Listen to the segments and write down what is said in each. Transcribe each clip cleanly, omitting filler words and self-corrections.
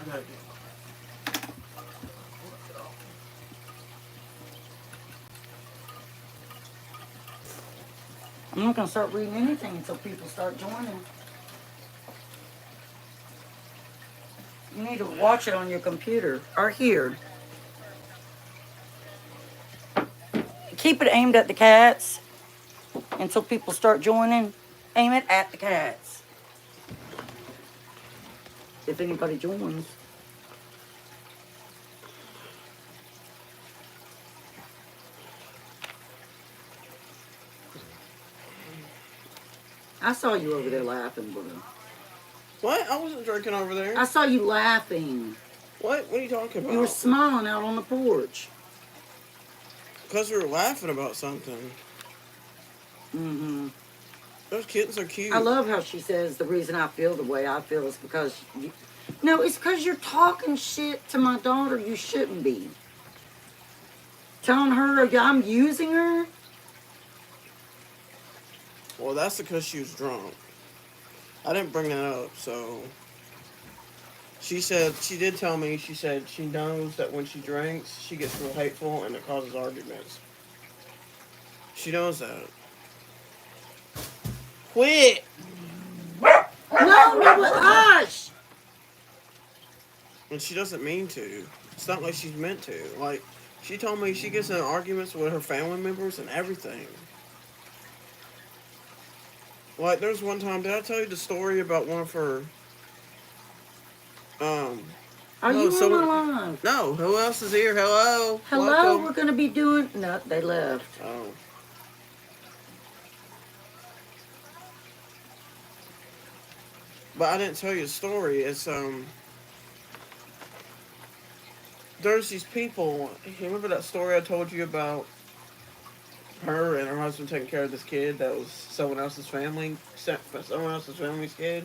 gotta get. I'm not gonna start reading anything until people start joining. You need to watch it on your computer or here. Keep it aimed at the cats until people start joining. Aim it at the cats. If anybody joins. I saw you over there laughing, bro. What? I wasn't drinking over there. I saw you laughing. What? What are you talking about? You were smiling out on the porch. Because we were laughing about something. Mm-hmm. Those kittens are cute. I love how she says the reason I feel the way I feel is because you... No, it's because you're talking shit to my daughter you shouldn't be. Telling her I'm using her. Well, that's because she was drunk. I didn't bring that up, so... She said, she did tell me, she said she knows that when she drinks, she gets real hateful and it causes arguments. She knows that. Quit! No, hush! And she doesn't mean to. It's not like she's meant to. Like, she told me she gets in arguments with her family members and everything. Like, there's one time, did I tell you the story about one of her... Are you on the line? No, who else is here? Hello? Hello, welcome. we're going to be doing... No, they left. Oh. But I didn't tell you the story. It's, there's these people... You remember that story I told you about her and her husband taking care of this kid that was someone else's family? Someone else's family's kid?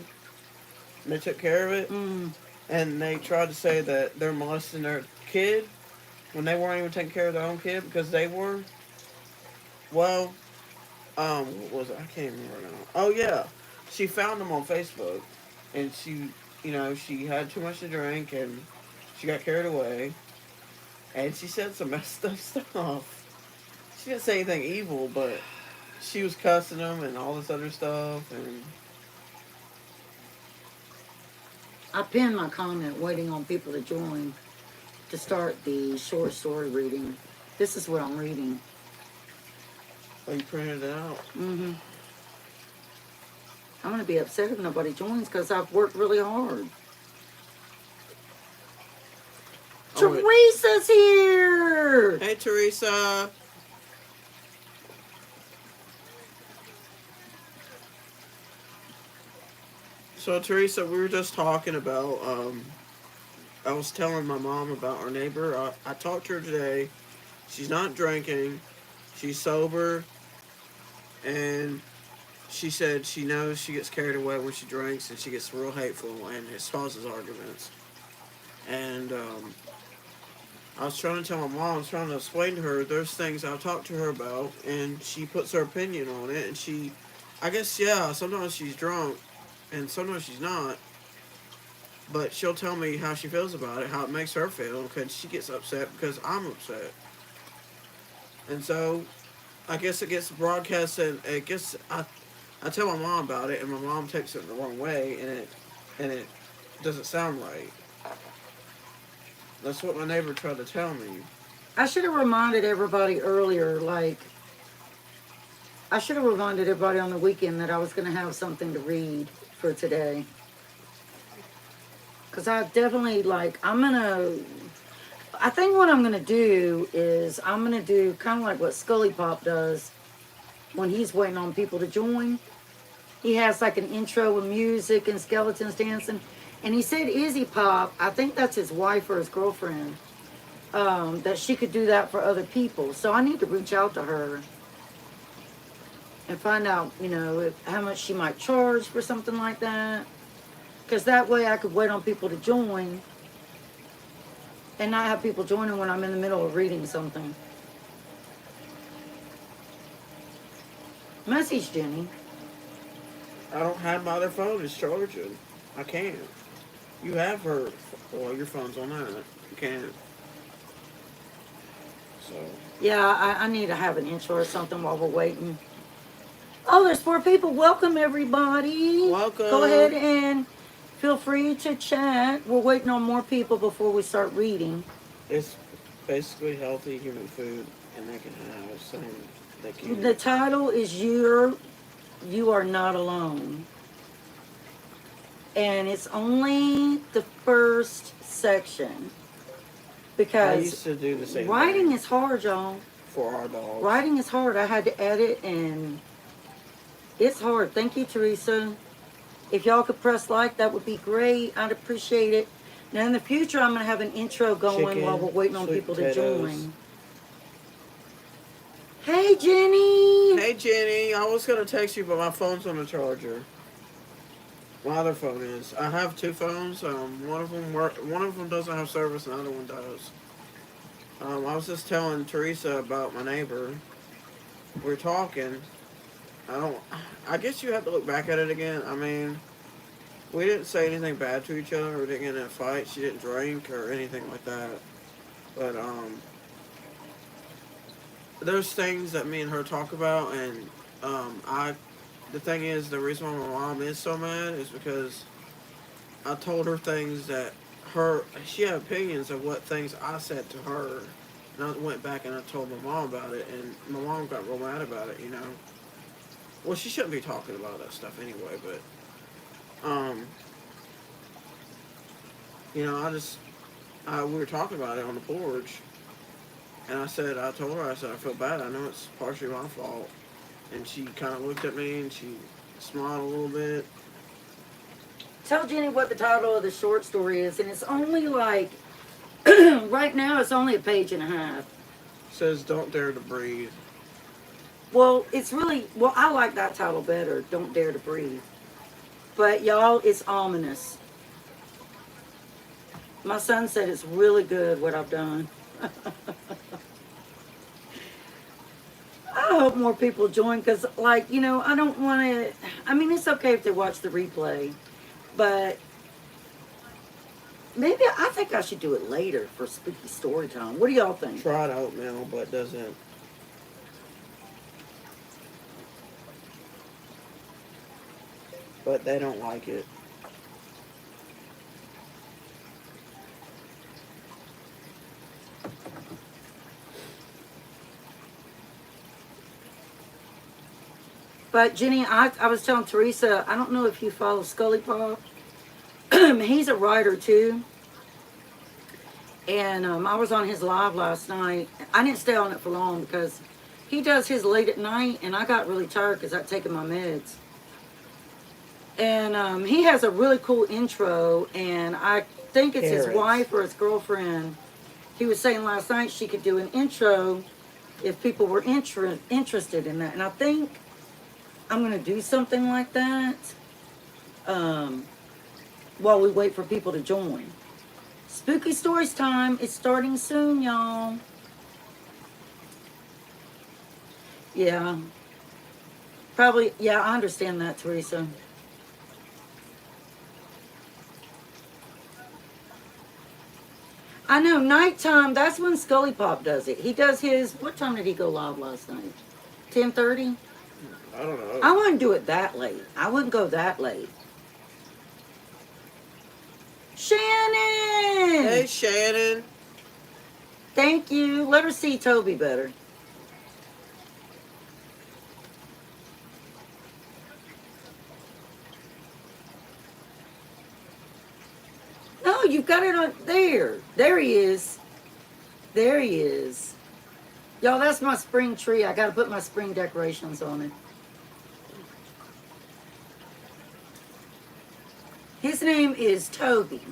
And they took care of it? Mm. And they tried to say that they're molesting their kid when they weren't even taking care of their own kid because they were. Well, what was it? I can't remember now. Oh, yeah. She found them on Facebook. And she, she had too much to drink and she got carried away. And she said some messed up stuff. She didn't say anything evil, but she was cussing them and all this other stuff. And I pinned my comment waiting on people to join to start the short story reading. This is what I'm reading. Oh, you printed it out? Mm-hmm. I'm going to be upset if nobody joins because I've worked really hard. Teresa's here! Hey, Teresa. So, Teresa, we were just talking about, I was telling my mom about our neighbor. I talked to her today. She's not drinking. She's sober. And she said she knows she gets carried away when she drinks and she gets real hateful and it causes arguments. And, I was trying to tell my mom, I was trying to explain to her, there's things I've talked to her about, and she puts her opinion on it, and I guess, yeah, sometimes she's drunk, and sometimes she's not, but she'll tell me how she feels about it, how it makes her feel, because she gets upset because I'm upset. And so, I guess it gets broadcast, and I tell my mom about it, and my mom takes it the wrong way, and it doesn't sound right. That's what my neighbor tried to tell me. I should have reminded everybody earlier, I should have reminded everybody on the weekend that I was going to have something to read for today. Because I definitely, I think what I'm going to do is I'm going to do kind of like what Scully Pop does when he's waiting on people to join. He has like an intro with music and skeletons dancing. And he said Izzy Pop, I think that's his wife or his girlfriend, that she could do that for other people. So I need to reach out to her and find out, how much she might charge for something like that. Because that way I could wait on people to join and not have people joining when I'm in the middle of reading something. Message Jenny. I don't have my other phone. It's charging. I can't. You have her. Well, your phone's on that. You can't. So Yeah, I need to have an intro or something while we're waiting. Oh, there's 4 people. Welcome, everybody. Go ahead welcome. and feel free to chat. We're waiting on more people before we start reading. It's basically healthy human food, and they can have something they The can. title is You Are Not Alone. And it's only the first section I because used to do the same writing thing is hard, y'all. for our dogs. Writing is hard. I had to edit and it's hard. Thank you, Teresa. If y'all could press like, that would be great. I'd appreciate it. Now, in the future, I'm going to have an intro going while Chicken, we're waiting on sweet people to potatoes. join. Hey, Jenny. Hey Jenny, I was gonna text you, but my phone's on the charger. My other phone is. I have 2 phones. One of them doesn't have service, and the other one does. I was just telling Teresa about my neighbor. We're talking. I don't. I guess you have to look back at it again. I mean, we didn't say anything bad to each other. We didn't get in a fight. She didn't drink or anything like that. But there's things that me and her talk about, and I. The thing is, the reason why my mom is so mad is because I told her things that she had opinions of what things I said to her, and I went back and I told my mom about it, and my mom got real mad about it. Well, she shouldn't be talking about that stuff anyway, but we were talking about it on the porch, and I told her, I said, I feel bad. I know it's partially my fault. And she kind of looked at me and she smiled a little bit. Tell Jenny what the title of the short story is. And it's only like, right now, it's only a page and a half. It says, "Don't dare to breathe." Well, it's really, well, I like that title better. Don't Dare to Breathe. But y'all, it's ominous. My son said it's really good what I've done. I hope more people join because, like, I don't want to. I mean, it's okay if they watch the replay, but maybe I think I should do it later for spooky story time. What do y'all think? Tried oatmeal, but doesn't. But they don't like it. But Jenny, I was telling Teresa, I don't know if you follow Scully Pop. He's a writer too. And I was on his live last night. I didn't stay on it for long because he does his late at night, and I got really tired because I'd taken my meds. And he has a really cool intro, and I think it's his wife or his girlfriend. He was saying last night she could do an intro if people were interested in that. And I think I'm going to do something like that while we wait for people to join. Spooky Stories time. It's starting soon, y'all. Yeah. Probably, yeah, I understand that, Teresa. I know, nighttime, that's when Scully Pop does it. He does his, what time did he go live last night? 10:30? I don't know. I wouldn't do it that late. I wouldn't go that late. Shannon! Hey, Shannon. Thank you. Let her see Toby better. No, you've got it on there. There he is. There he is. Y'all, that's my spring tree. I got to put my spring decorations on it. His name is Toby.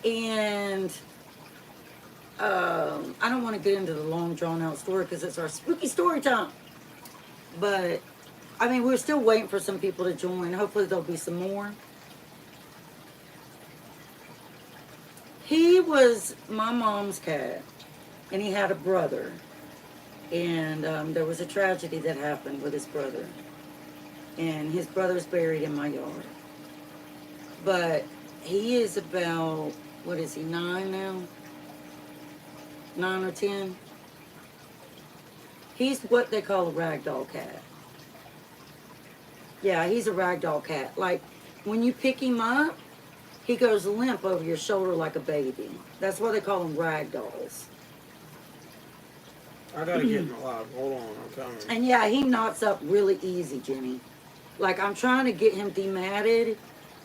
And I don't want to get into the long drawn out story because it's our spooky story time. But, I mean, we're still waiting for some people to join. Hopefully there'll be some more. He was my mom's cat, and he had a brother. And there was a tragedy that happened with his brother. And his brother's buried in my yard. But He is about, what is he, 9 now? 9 or 10? He's what they call a ragdoll cat. Yeah, he's a ragdoll cat. Like, when you pick him up, he goes limp over your shoulder like a baby. That's why they call them ragdolls. I gotta get in the live. Hold on, I'm coming. And yeah, he knots up really easy, Jenny. Like, I'm trying to get him dematted.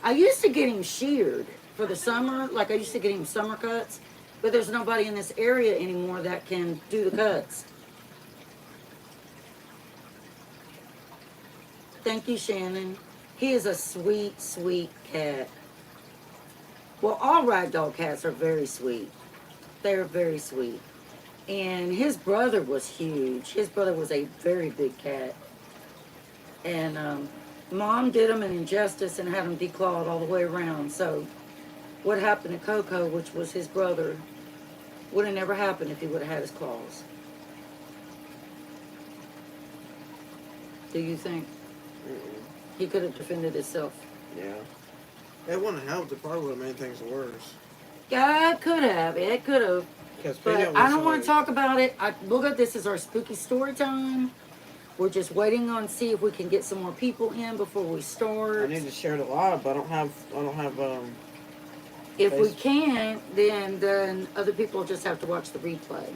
I used to get him sheared for the summer. Like, I used to get him summer cuts. But there's nobody in this area anymore that can do the cuts. Thank you, Shannon. He is a sweet, sweet cat. Well, all ragdoll cats are very sweet. They're very sweet. And his brother was huge. His brother was a very big cat. And Mom did him an injustice and had him declawed all the way around. So what happened to Coco, which was his brother, would have never happened if he would have had his claws. Do you think? He could have defended himself. Yeah. It wouldn't have helped. It probably would have made things worse. Yeah, it could have. It could have. But I don't want to talk about it. Look at this as our spooky story time. We're just waiting on see if we can get some more people in before we start. I need to share the live, but I don't have If we can't, then other people just have to watch the replay.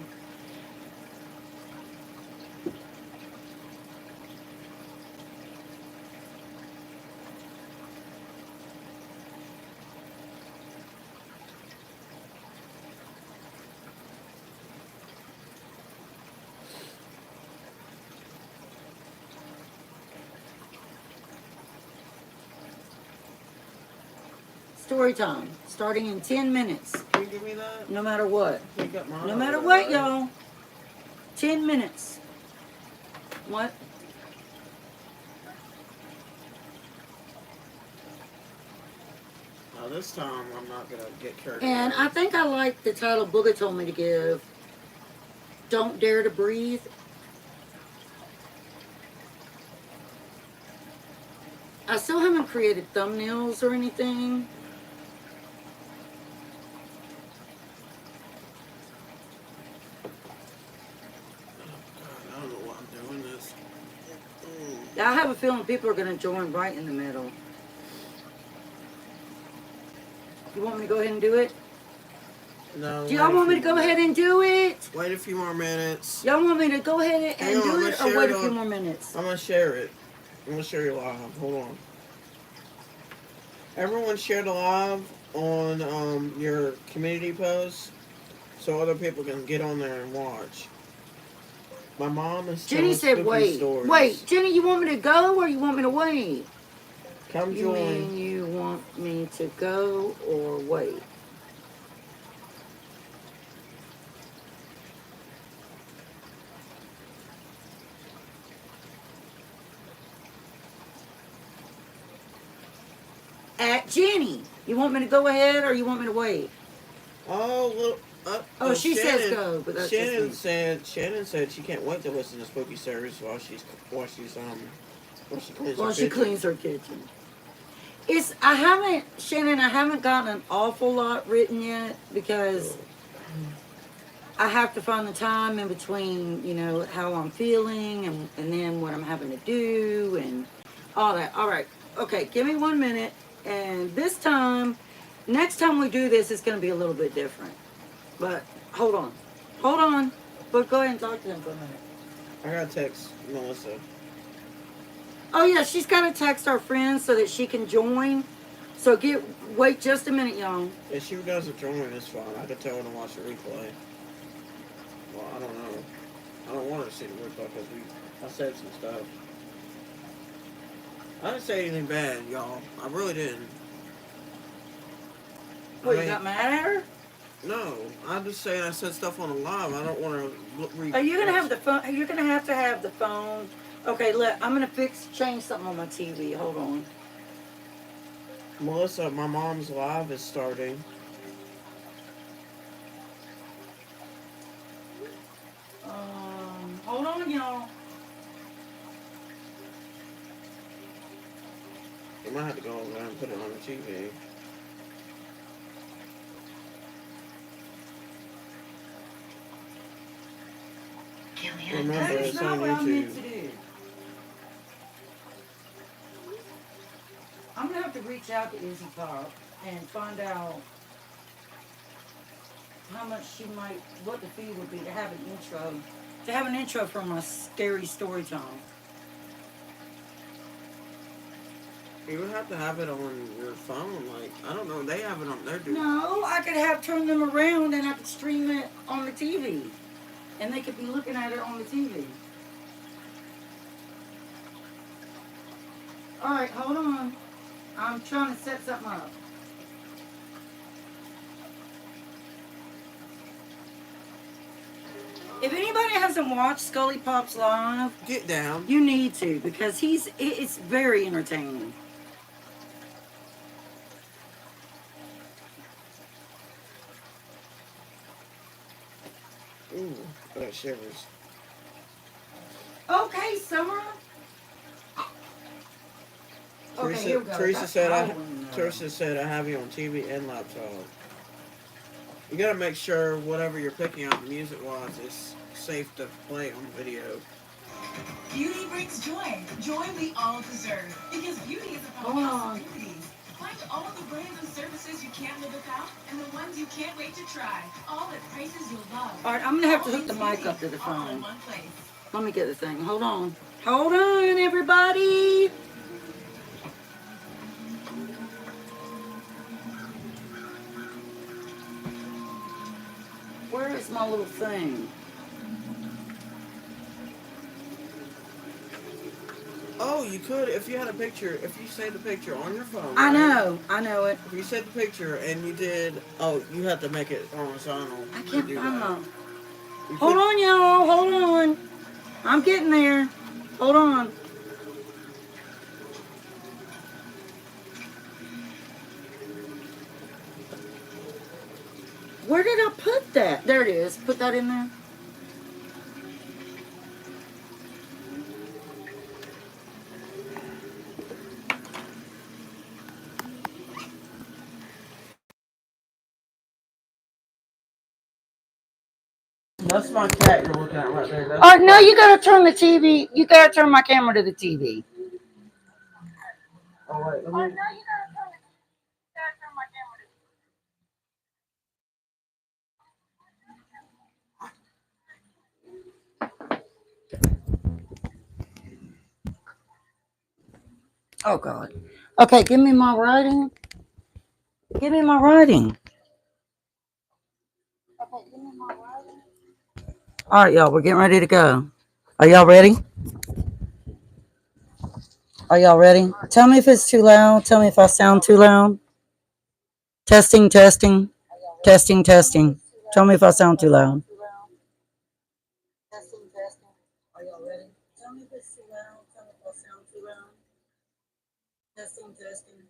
Story time, starting in 10 minutes. Can you give me that? No matter what. You got mine No over matter there, what, right? y'all. 10 minutes. What? Now this time I'm not gonna get carried And away. I think I like the title Booga told me to give. Don't Dare to Breathe. I still haven't created thumbnails or anything. God, I don't know why I'm doing this. I have a feeling people are going to join right in the middle. You want me to go ahead and do it? No. Do y'all want me to go ahead and do it? Wait a few more minutes. Y'all want me to go ahead Hang and on, do let's it or share wait it a few on- more minutes? I'm gonna share it. I'm gonna share your live. Hold on. Everyone share the live on your community post so other people can get on there and watch. My mom is Jenny telling said spooky wait. stories. Wait, Jenny, you want me to go or you want me to wait? Come You join. mean you want me to go or wait? At Jenny, you want me to go ahead or you want me to wait? Oh, look. Oh, she says Shannon- go, but that's Shannon just me. said she can't wait to listen to spooky stories while she cleans Well, her she kitchen. cleans her kitchen. Shannon, I haven't gotten an awful lot written yet because I have to find the time in between, how I'm feeling and then what I'm having to do and all that. All right. Okay, give me 1 minute. And next time we do this, it's going to be a little bit different. But hold on. Hold on. But go ahead and talk to him for a minute. I gotta text Melissa. Oh, yeah, she's got to text our friends so that she can join. So wait just a minute, y'all. If she doesn't join, it's fine. I could tell her to watch the replay. Well, I don't know. I don't want her to see the replay because I said some stuff. I didn't say anything bad, y'all. I really didn't. What, you got mad at her? No, I'm just saying I said stuff on the live. I don't want to read. Are you gonna have the phone? You're gonna have to have the phone. Okay, look, I'm gonna change something on my TV. Hold on. Melissa, my mom's live is starting. Hold on, y'all. You might have to go over there and put it on the TV. Remember, That is it's not on what I meant YouTube. to do. I'm gonna have to reach out to Izzy Pop and find out how much she might, what the fee would be to have an intro for my scary story time. You would have to have it on your phone. Like, I don't know. They have it on their dude. No, I could have turned them around and I could stream it on the TV. And they could be looking at it on the TV. Alright, hold on. I'm trying to set something up. If anybody hasn't watched Scully Pop's live, Get down. you need to, because it's very entertaining. Ooh, that shivers. Okay, Summer. Okay, here we go. Teresa said I have you on TV and laptop. You gotta make sure whatever you're picking out music wise is safe to play on video. Beauty brings joy. Joy we all deserve. Because beauty is about possibilities. Find all the brands and services you can't live without, and the ones you can't wait to try. All at prices you'll love. Alright, I'm gonna have to hook the mic up to the All phone. in one place. Let me get the thing. Hold on. Hold on, everybody. Where is my little thing? Oh, you could if you had a picture. If you saved the picture on your phone. I right? know it. If you saved the picture and you did, you have to make it horizontal. I can't to do find that. my. You Hold could- on, y'all. Hold on. I'm getting there. Hold on. Where did I put that? There it is. Put that in there. That's my cat you're looking at right there. Oh, no, you gotta turn the TV. You gotta turn my camera to the TV. Oh, wait, let me. Oh, God. Okay, give me my writing. Give me my writing. Okay, give me my writing. All right, y'all, we're getting ready to go. Are y'all ready? Are y'all ready? Tell me if it's too loud. Tell me if I sound too loud. Testing, testing, testing, testing. Tell me if I sound too loud. Testing, testing. Are y'all ready? Tell me if it's too loud. Tell me if I sound too loud. Testing, testing,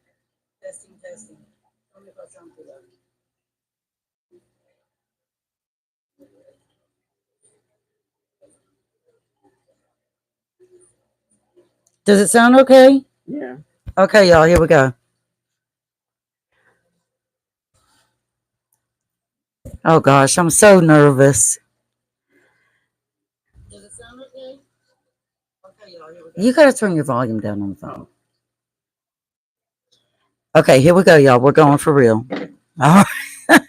testing, testing. Tell me if I sound too loud. Does it sound okay? Yeah. Okay, y'all, here we go. Oh gosh, I'm so nervous. Does it sound okay? Okay, y'all, here we go. You gotta turn your volume down on the phone. Okay, here we go, y'all. We're going for real. All right.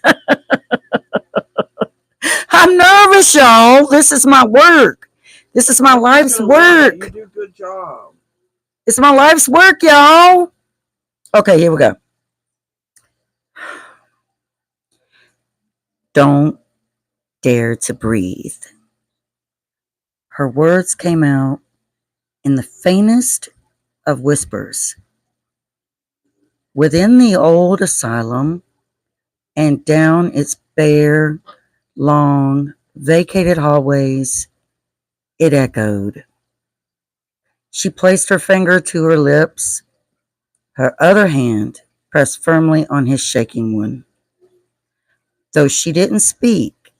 I'm nervous, y'all. This is my work. This is my life's work. You do a good job. It's my life's work, y'all. Okay, here we go. Don't dare to breathe. Her words came out in the faintest of whispers. Within the old asylum and down its bare, long, vacated hallways, it echoed. She placed her finger to her lips, her other hand pressed firmly on his shaking one. Though she didn't speak,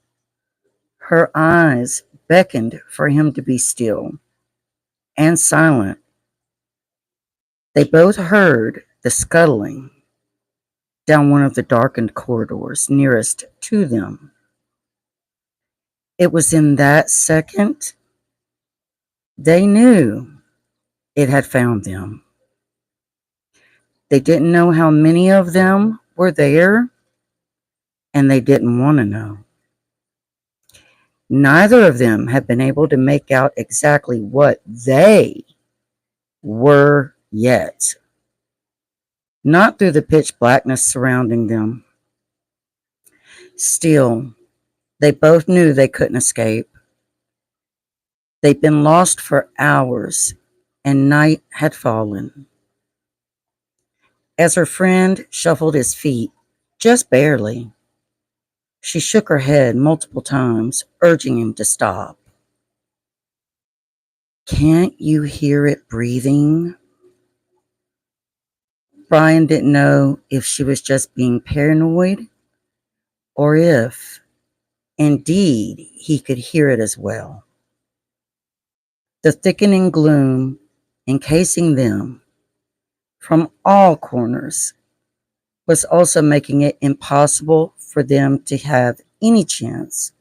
her eyes beckoned for him to be still and silent. They both heard the scuttling down one of the darkened corridors nearest to them. It was in that second They knew it had found them. They didn't know how many of them were there, and they didn't want to know. Neither of them had been able to make out exactly what they were yet. Not through the pitch blackness surrounding them. Still, they both knew they couldn't escape. They'd been lost for hours, and night had fallen. As her friend shuffled his feet, just barely, she shook her head multiple times, urging him to stop. Can't you hear it breathing? Brian didn't know if she was just being paranoid or if, indeed, he could hear it as well. The thickening gloom encasing them from all corners was also making it impossible for them to have any chance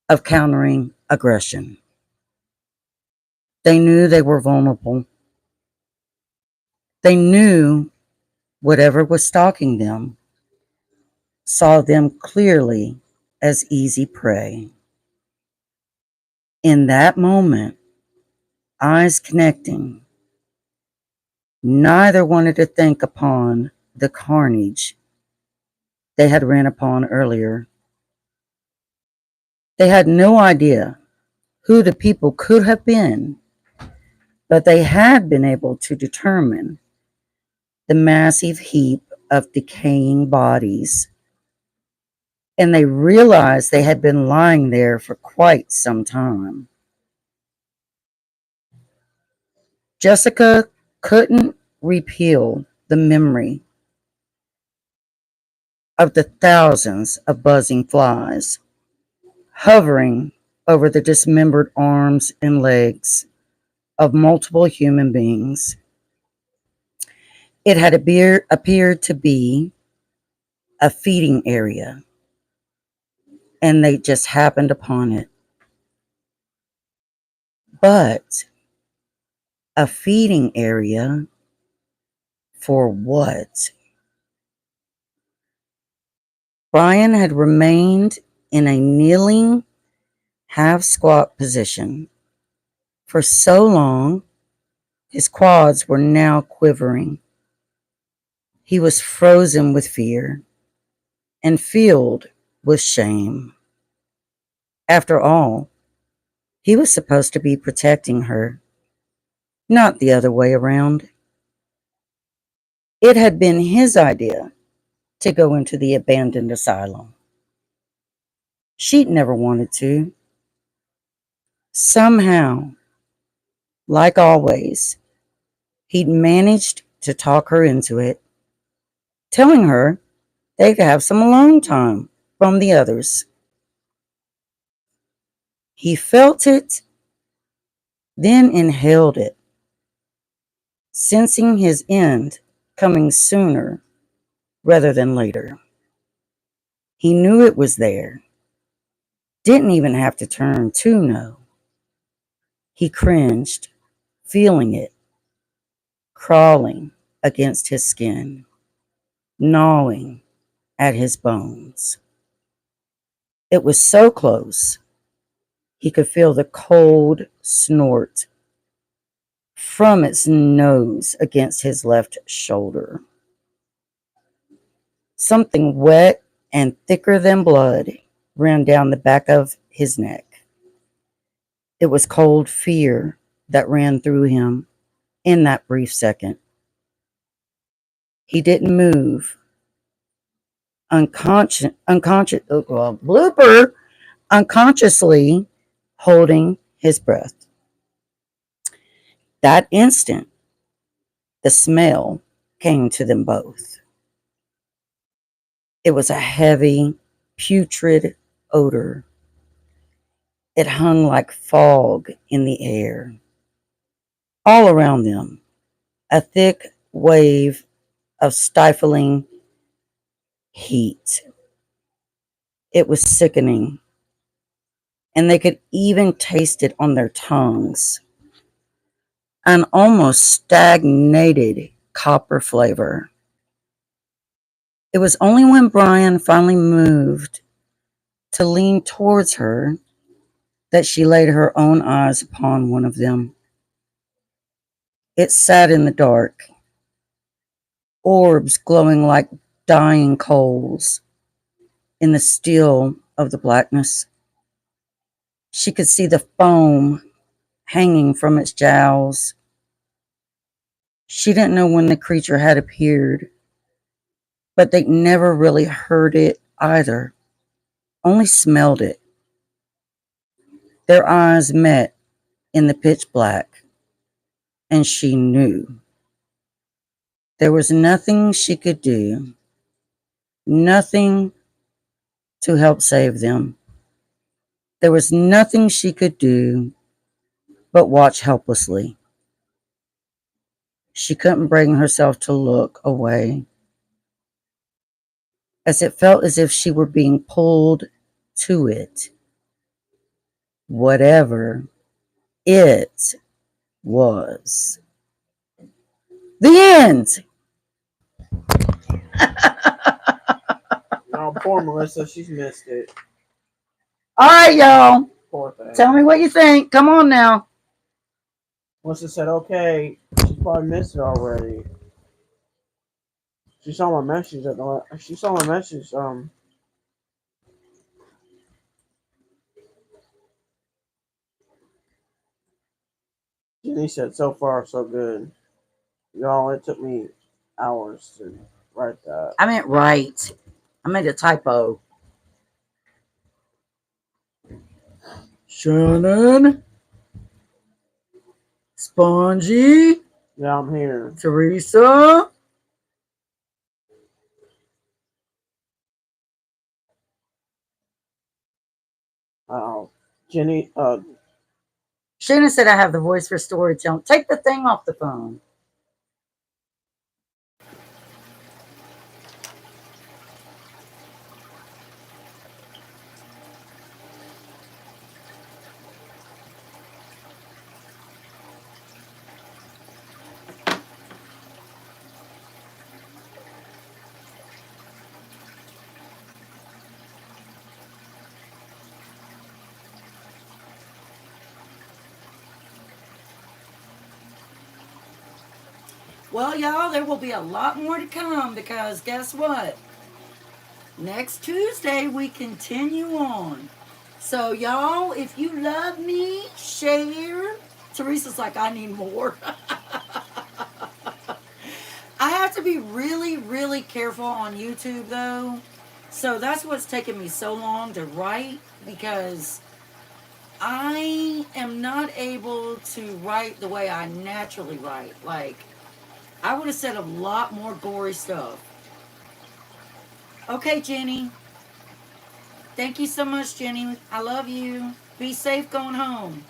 of countering aggression. They knew they were vulnerable. They knew whatever was stalking them saw them clearly as easy prey. In that moment, eyes connecting, neither wanted to think upon the carnage they had ran upon earlier. They had no idea who the people could have been, but they had been able to determine the massive heap of decaying bodies, and they realized they had been lying there for quite some time. Jessica couldn't repeal the memory of the thousands of buzzing flies hovering over the dismembered arms and legs of multiple human beings. It had appeared to be a feeding area, and they just happened upon it. But a feeding area for what? Brian had remained in a kneeling, half squat position for so long, his quads were now quivering. He was frozen with fear and filled with shame. After all, he was supposed to be protecting her, not the other way around. It had been his idea to go into the abandoned asylum. She'd never wanted to. Somehow, like always, he'd managed to talk her into it, telling her they could have some alone time from the others. He felt it, then inhaled it, sensing his end coming sooner rather than later. He knew it was there, didn't even have to turn to know. He cringed, feeling it, crawling against his skin, gnawing at his bones. It was so close, he could feel the cold snort from its nose against his left shoulder. Something wet and thicker than blood ran down the back of his neck. It was cold fear that ran through him in that brief second. He didn't move, unconsciously holding his breath. That instant, the smell came to them both. It was a heavy, putrid odor. It hung like fog in the air. All around them, a thick wave of stifling heat. It was sickening, and they could even taste it on their tongues. An almost stagnated copper flavor. It was only when Brian finally moved to lean towards her that she laid her own eyes upon one of them. It sat in the dark, orbs glowing like dying coals in the still of the blackness. She could see the foam hanging from its jowls. She didn't know when the creature had appeared, but they'd never really heard it either, only smelled it. Their eyes met in the pitch black, and she knew. There was nothing she could do, nothing to help save them. There was nothing she could do but watch helplessly. She couldn't bring herself to look away, as it felt as if she were being pulled to it, whatever it was. The end. Oh, poor Melissa, she's missed it. All right, y'all. Poor thing. Tell me what you think. Come on now. Melissa said, okay, she probably missed it already. She saw my message. She saw my message. Jenny said, so far, so good. Y'all, it took me hours to write that. I meant right. I made a typo. Shannon. Spongy. Yeah, I'm here. Teresa. Jenny, Shannon said I have the voice for storytelling. Take the thing off the phone. Well, y'all, there will be a lot more to come because guess what? Next Tuesday, we continue on. So, y'all, if you love me, share. Teresa's like, I need more. I have to be really, really careful on YouTube, though. So, that's what's taken me so long to write because I am not able to write the way I naturally write. Like, I would have said a lot more gory stuff. Okay, Jenny. Thank you so much, Jenny. I love you. Be safe going home.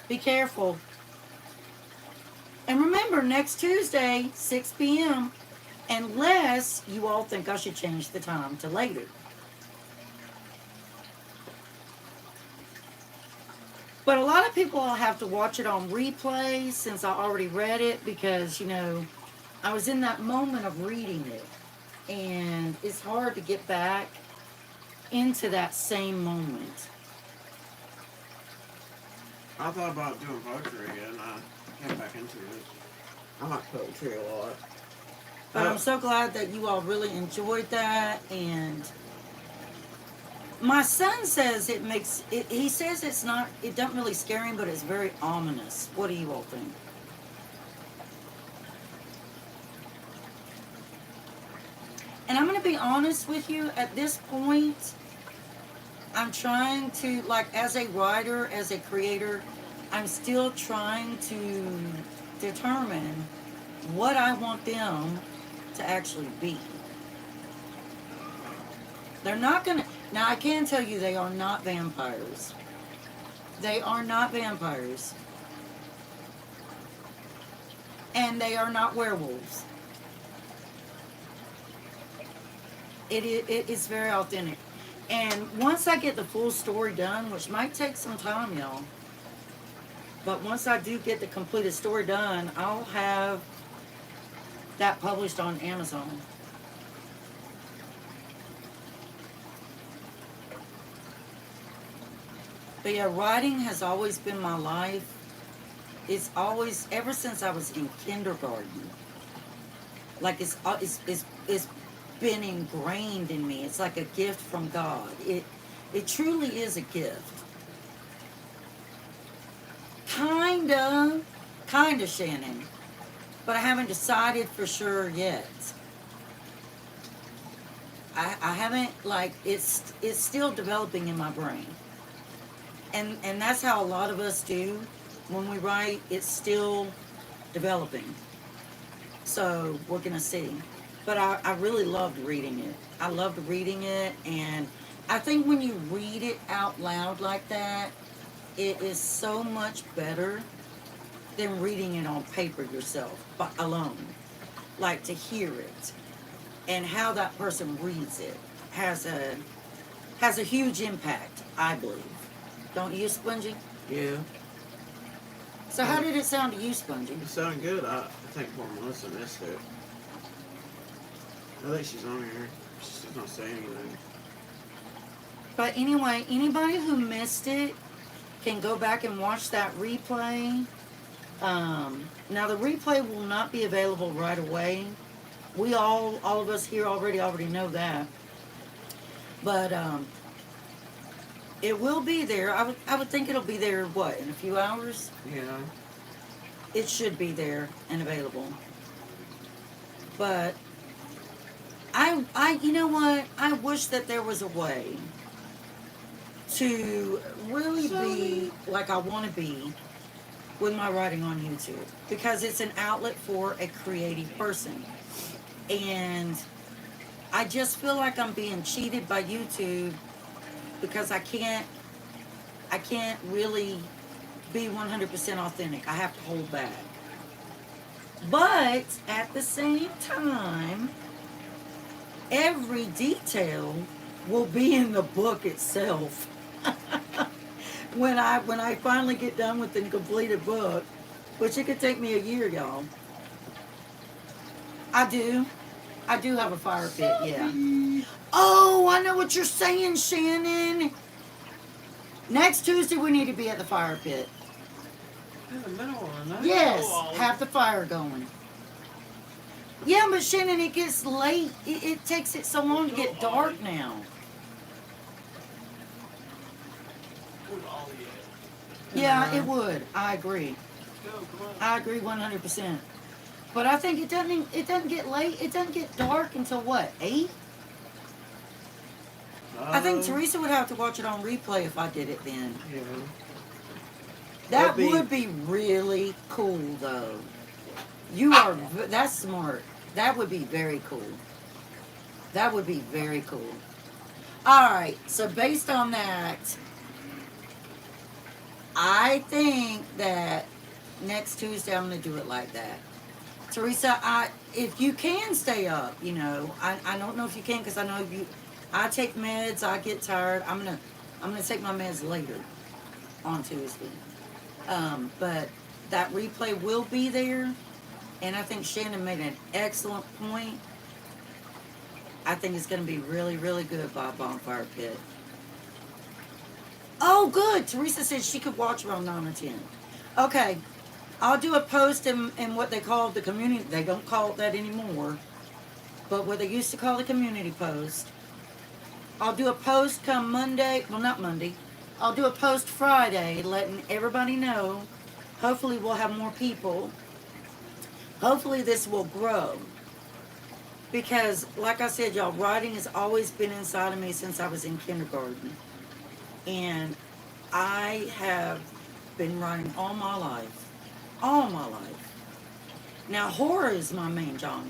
Be careful. And remember, next Tuesday, 6 p.m., unless you all think I should change the time to later. But a lot of people will have to watch it on replay since I already read it because, I was in that moment of reading it. And it's hard to get back into that same moment. I thought about doing poetry again. I get back into it. I like poetry a lot. But I'm so glad that you all really enjoyed that. And my son says it makes it. He says it's not. It doesn't really scare him, but it's very ominous. What do you all think? And I'm going to be honest with you. At this point, I'm trying to, like, as a writer, as a creator, I'm still trying to determine what I want them to actually be. They're not going to. Now, I can tell you they are not vampires. They are not vampires. And they are not werewolves. It is very authentic. And once I get the full story done, which might take some time, y'all, but once I do get the completed story done, I'll have that published on Amazon. But yeah, writing has always been my life. It's always, ever since I was in kindergarten, like it's been ingrained in me. It's like a gift from God. It truly is a gift. Kinda, Shannon, but I haven't decided for sure yet. I haven't, like, it's still developing in my brain. And that's how a lot of us do when we write. It's still developing. So we're gonna see. But I really loved reading it. I loved reading it, and I think when you read it out loud like that, it is so much better than reading it on paper yourself, but alone. Like, to hear it and how that person reads it has a huge impact, I believe. Don't you, Spongy? Yeah. So how did it sound to you, Spongy? It sounded good. I think poor Melissa missed it. I think she's on here. She's just not saying anything. But anyway, anybody who missed it can go back and watch that replay. Now the replay will not be available right away. We all of us here already know that. But it will be there. I would think it'll be there, what, in a few hours? Yeah. It should be there and available. But you know what? I wish that there was a way to really be like I want to be with my writing on YouTube, because it's an outlet for a creative person. And I just feel like I'm being cheated by YouTube because I can't really be 100% authentic. I have to hold back. But at the same time, every detail will be in the book itself. when I finally get done with the completed book, which it could take me a year, y'all. I do have a fire pit, yeah. Oh, I know what you're saying, Shannon. Next Tuesday we need to be at the fire pit. In the middle of the night? Yes, have the fire going. Yeah, but Shannon, it gets late. It takes it so long to get dark now. Yeah, it would. I agree. I agree 100%. But I think it doesn't get late. It doesn't get dark until what, 8? I think Teresa would have to watch it on replay if I did it then. Yeah. That would be really cool, though. That's smart. That would be very cool. That would be very cool. Alright, so based on that, I think that next Tuesday I'm going to do it like that. Teresa, if you can stay up, you know, I don't know if you can, because I know I take meds, I get tired. I'm gonna take my meds later on Tuesday. But that replay will be there, and I think Shannon made an excellent point. I think it's gonna be really, really good by Bonfire Pit. Oh, good. Teresa said she could watch around 9 or 10. Okay, I'll do a post in what they call the community. They don't call it that anymore, but what they used to call the community post. I'll do a post come Monday. Well, not Monday. I'll do a post Friday letting everybody know. Hopefully we'll have more people. Hopefully this will grow. Because, like I said, y'all, writing has always been inside of me since I was in kindergarten. And I have been writing all my life. All my life. Now, horror is my main genre.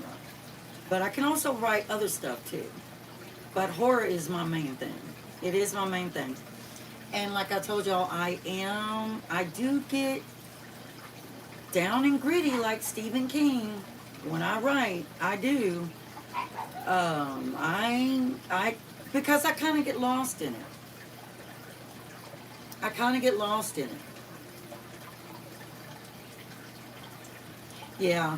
But I can also write other stuff, too. But horror is my main thing. It is my main thing. And like I told y'all, I do get down and gritty like Stephen King. When I write, I do. I Because I kind of get lost in it. Yeah.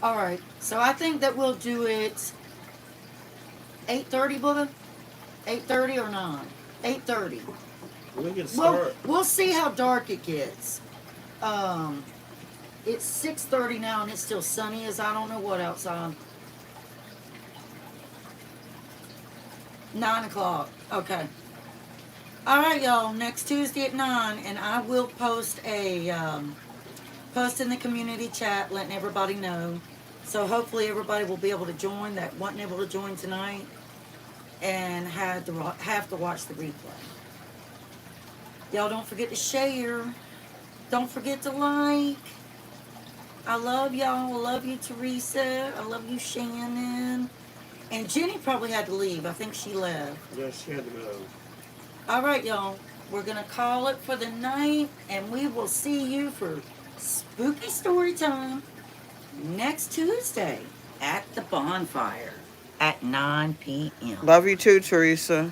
All right. So I think that we'll do it 8:30, Buddha? 8:30 or 9? 8:30. We can Well, start. we'll see how dark it gets. It's 6:30 now and it's still sunny as I don't know what outside. 9 o'clock. Okay. All right, y'all. Next Tuesday at 9, and I will post a post in the community chat, letting everybody know. So hopefully everybody will be able to join that wasn't able to join tonight, and have to watch the replay. Y'all don't forget to share. Don't forget to like. I love y'all. I love you, Teresa. I love you, Shannon. And Jenny probably had to leave. I think she left. Yes, she had to go. All right, y'all. We're going to call it for the night, and we will see you for spooky story time next Tuesday at the bonfire at 9 p.m. Love you too, Teresa.